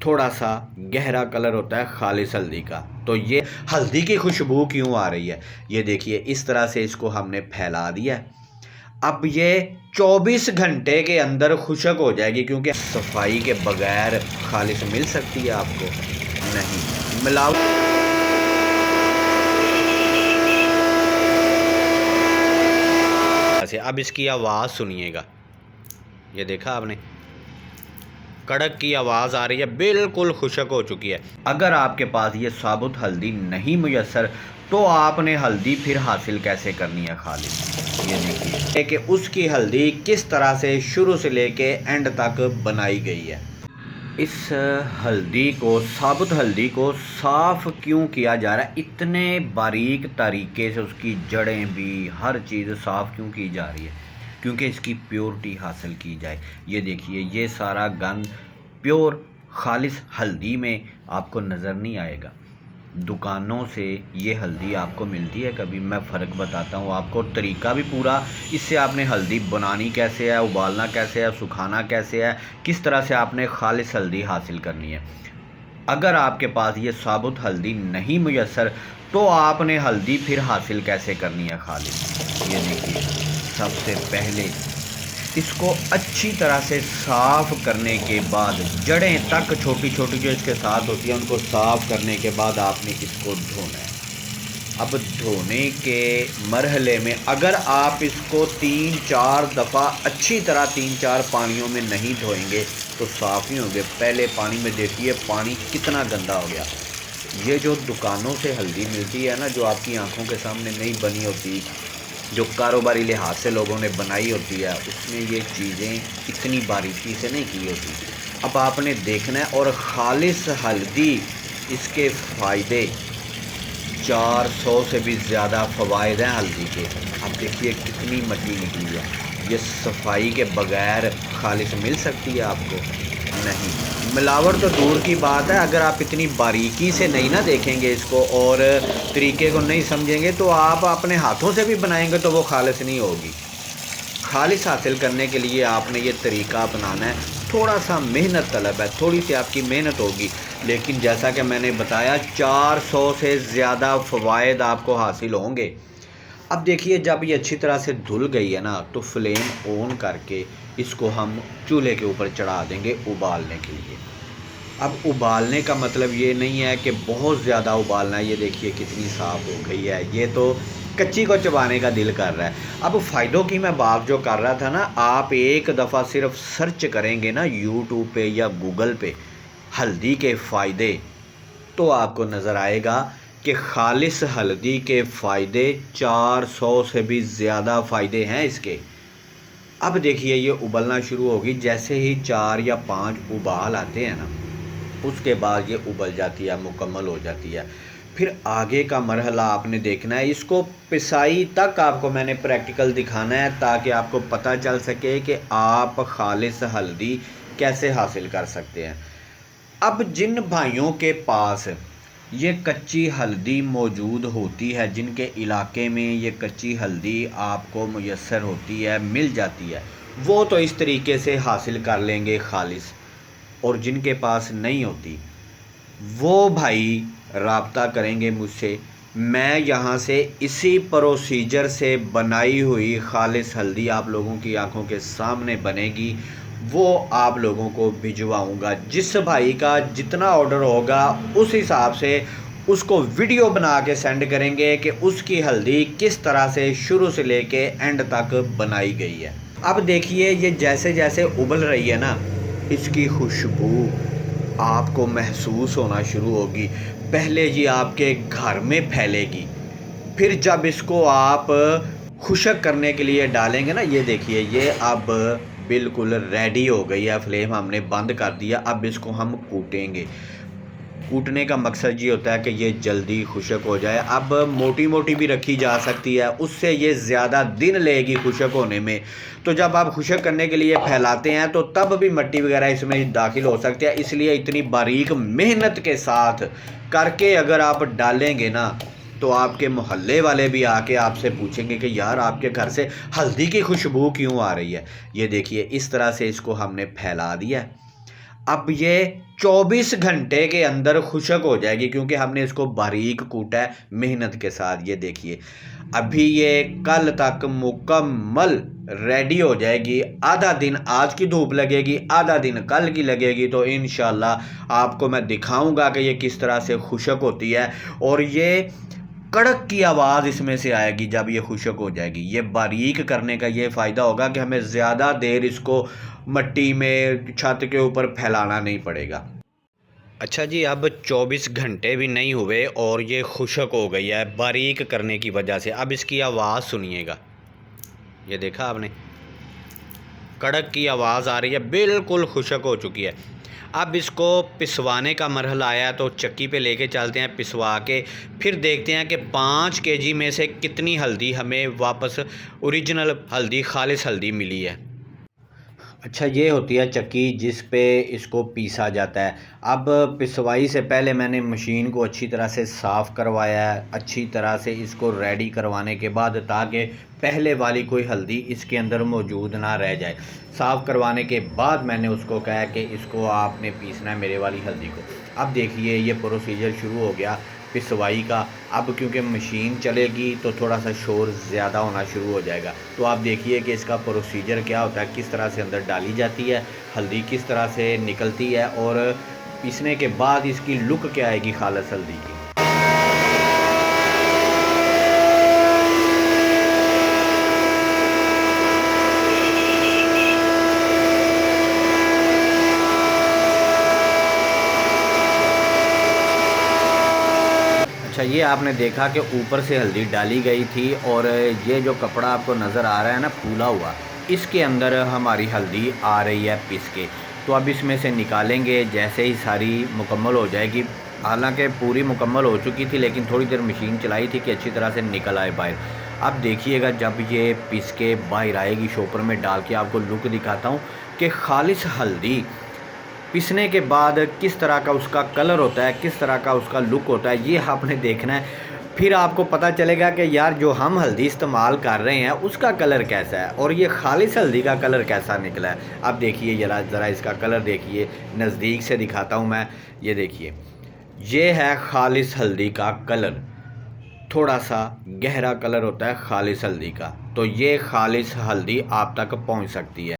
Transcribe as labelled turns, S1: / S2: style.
S1: थोड़ा सा गहरा कलर होता है खालिस हल्दी का। तो ये हल्दी की खुशबू क्यों आ रही है, ये देखिए इस तरह से इसको हमने फैला दिया है। अब ये 24 घंटे के अंदर खुशक हो जाएगी, क्योंकि सफाई के बगैर खालिस मिल सकती है आपको? नहीं, मिलावट। अब इसकी आवाज़ सुनिएगा, ये देखा आपने, कड़क की आवाज़ आ रही है, बिल्कुल खुशक हो चुकी है। अगर आपके पास ये साबुत हल्दी नहीं मुयस्सर तो आपने हल्दी फिर हासिल कैसे करनी है खालिस? ये देखिए कि उसकी हल्दी किस तरह से शुरू से लेके एंड तक बनाई गई है। इस हल्दी को, साबुत हल्दी को साफ़ क्यों किया जा रहा है? इतने बारीक तरीके से उसकी जड़ें भी, हर चीज़ साफ़ क्यों की जा रही है? क्योंकि इसकी प्योरिटी हासिल की जाए। ये देखिए ये सारा गंद प्योर खालिस हल्दी में आपको नज़र नहीं आएगा। दुकानों से ये हल्दी आपको मिलती है कभी? मैं फ़र्क बताता हूँ आपको, तरीका भी पूरा, इससे आपने हल्दी बनानी कैसे है, उबालना कैसे है, सुखाना कैसे है, किस तरह से आपने खालिस हल्दी हासिल करनी है। अगर आपके पास ये साबुत हल्दी नहीं मुयस्सर तो आपने हल्दी फिर हासिल कैसे करनी है खालिस? ये देखिए सबसे पहले इसको अच्छी तरह से साफ़ करने के बाद, जड़ें तक छोटी छोटी जो इसके साथ होती है उनको साफ़ करने के बाद आपने इसको धोना है। अब धोने के मरहले में अगर आप इसको 3-4 दफ़ा अच्छी तरह 3-4 पानियों में नहीं धोएंगे तो साफ़ नहीं होंगे। पहले पानी में देखिए पानी कितना गंदा हो गया। ये जो दुकानों से हल्दी मिलती है ना, जो आपकी आंखों के सामने नहीं बनी होती, जो कारोबारी लिहाज से लोगों ने बनाई होती है, उसमें ये चीज़ें इतनी बारीकी से नहीं की होती। अब आपने देखना है, और ख़ालिस हल्दी, इसके फ़ायदे 400 से भी ज़्यादा फ़वाइद हैं हल्दी के। अब देखिए कितनी मट्टी निकली है। ये सफाई के बगैर खालिस मिल सकती है आपको? नहीं, मिलावट तो दूर की बात है। अगर आप इतनी बारीकी से नहीं ना देखेंगे इसको और तरीके को नहीं समझेंगे तो आप अपने हाथों से भी बनाएंगे तो वो खालिस नहीं होगी। खालिस हासिल करने के लिए आपने ये तरीका अपनाना है। थोड़ा सा मेहनत तलब है, थोड़ी सी आपकी मेहनत होगी, लेकिन जैसा कि मैंने बताया 400 से ज़्यादा फ़वाइद आपको हासिल होंगे। अब देखिए जब ये अच्छी तरह से धुल गई है ना, तो फ्लेम ऑन करके इसको हम चूल्हे के ऊपर चढ़ा देंगे उबालने के लिए। अब उबालने का मतलब ये नहीं है कि बहुत ज़्यादा उबालना है। ये देखिए कितनी साफ़ हो गई है, ये तो कच्ची को चबाने का दिल कर रहा है। अब फ़ायदों की मैं बात जो कर रहा था ना, आप एक दफ़ा सिर्फ सर्च करेंगे ना यूट्यूब पे या गूगल पे हल्दी के फ़ायदे, तो आपको नज़र आएगा कि खालिस हल्दी के फ़ायदे 400 से भी ज़्यादा फ़ायदे हैं इसके। अब देखिए ये उबलना शुरू होगी, जैसे ही 4 या 5 उबाल आते हैं ना, उसके बाद ये उबल जाती है, मुकम्मल हो जाती है। फिर आगे का मरहला आपने देखना है, इसको पिसाई तक आपको मैंने प्रैक्टिकल दिखाना है ताकि आपको पता चल सके कि आप खालिस हल्दी कैसे हासिल कर सकते हैं। अब जिन भाइयों के पास ये कच्ची हल्दी मौजूद होती है, जिनके इलाके में ये कच्ची हल्दी आपको मुयस्सर होती है, मिल जाती है, वो तो इस तरीके से हासिल कर लेंगे खालिस। और जिनके पास नहीं होती वो भाई राब्ता करेंगे मुझसे। मैं यहाँ से इसी प्रोसीजर से बनाई हुई खालिस हल्दी आप लोगों की आंखों के सामने बनेगी, वो आप लोगों को भिजवाऊँगा। जिस भाई का जितना ऑर्डर होगा उस हिसाब से उसको वीडियो बना के सेंड करेंगे कि उसकी हल्दी किस तरह से शुरू से लेके एंड तक बनाई गई है। अब देखिए ये जैसे जैसे उबल रही है ना, इसकी खुशबू आपको महसूस होना शुरू होगी। पहले ये आपके घर में फैलेगी, फिर जब इसको आप खुशक करने के लिए डालेंगे ना, ये देखिए ये अब बिल्कुल रेडी हो गई है। फ्लेम हमने बंद कर दिया। अब इसको हम कूटेंगे। कूटने का मकसद ये होता है कि ये जल्दी खुशक हो जाए। अब मोटी मोटी भी रखी जा सकती है, उससे ये ज़्यादा दिन लेगी खुशक होने में। तो जब आप खुशक करने के लिए फैलाते हैं तो तब भी मिट्टी वगैरह इसमें दाखिल हो सकती है, इसलिए इतनी बारीक मेहनत के साथ करके अगर आप डालेंगे ना तो आपके मोहल्ले वाले भी आके आपसे पूछेंगे कि यार आपके घर से हल्दी की खुशबू क्यों आ रही है। ये देखिए इस तरह से इसको हमने फैला दिया है। अब ये 24 घंटे के अंदर खुशक हो जाएगी, क्योंकि हमने इसको बारीक कूटा है मेहनत के साथ। ये देखिए अभी ये कल तक मुकम्मल रेडी हो जाएगी। आधा दिन आज की धूप लगेगी, आधा दिन कल की लगेगी, तो इंशाल्लाह आपको मैं दिखाऊंगा कि ये किस तरह से खुशक होती है। और ये कड़क की आवाज़ इसमें से आएगी जब ये खुशक हो जाएगी। ये बारीक करने का ये फ़ायदा होगा कि हमें ज़्यादा देर इसको मिट्टी में छत के ऊपर फैलाना नहीं पड़ेगा। अच्छा जी, अब 24 घंटे भी नहीं हुए और ये खुशक हो गई है बारीक करने की वजह से। अब इसकी आवाज़ सुनिएगा। ये देखा आपने, कड़क की आवाज़ आ रही है, बिल्कुल खुशक हो चुकी है। अब इसको पिसवाने का मरहला आया, तो चक्की पे लेके चलते हैं, पिसवा के फिर देखते हैं कि 5 केजी में से कितनी हल्दी हमें वापस ओरिजिनल हल्दी, खालिस हल्दी मिली है। अच्छा, ये होती है चक्की जिस पे इसको पीसा जाता है। अब पिसवाई से पहले मैंने मशीन को अच्छी तरह से साफ़ करवाया है, अच्छी तरह से इसको रेडी करवाने के बाद, ताकि पहले वाली कोई हल्दी इसके अंदर मौजूद ना रह जाए। साफ़ करवाने के बाद मैंने उसको कहा कि इसको आपने पीसना है मेरे वाली हल्दी को। अब देखिए ये प्रोसीजर शुरू हो गया पिसवाई का। अब क्योंकि मशीन चलेगी तो थोड़ा सा शोर ज़्यादा होना शुरू हो जाएगा। तो आप देखिए कि इसका प्रोसीजर क्या होता है, किस तरह से अंदर डाली जाती है हल्दी, किस तरह से निकलती है, और पीसने के बाद इसकी लुक क्या आएगी खालिस हल्दी की। अच्छा, ये आपने देखा कि ऊपर से हल्दी डाली गई थी, और ये जो कपड़ा आपको नज़र आ रहा है ना फूला हुआ, इसके अंदर हमारी हल्दी आ रही है पिस के। तो अब इसमें से निकालेंगे जैसे ही सारी मुकम्मल हो जाएगी। हालांकि पूरी मुकम्मल हो चुकी थी, लेकिन थोड़ी देर मशीन चलाई थी कि अच्छी तरह से निकल आए बाहर। अब देखिएगा जब ये पिस के बाहर आएगी, शॉपर में डाल के आपको लुक दिखाता हूँ कि खालिस हल्दी पिसने के बाद किस तरह का उसका कलर होता है, किस तरह का उसका लुक होता है, ये आपने देखना है। फिर आपको पता चलेगा कि यार जो हम हल्दी इस्तेमाल कर रहे हैं उसका कलर कैसा है और ये खालिस हल्दी का कलर कैसा निकला है। अब देखिए ज़रा इसका कलर देखिए, नज़दीक से दिखाता हूँ मैं। ये देखिए, ये है खालिस हल्दी का कलर। थोड़ा सा गहरा कलर होता है खालिस हल्दी का। तो ये खालिस हल्दी आप तक पहुँच सकती है।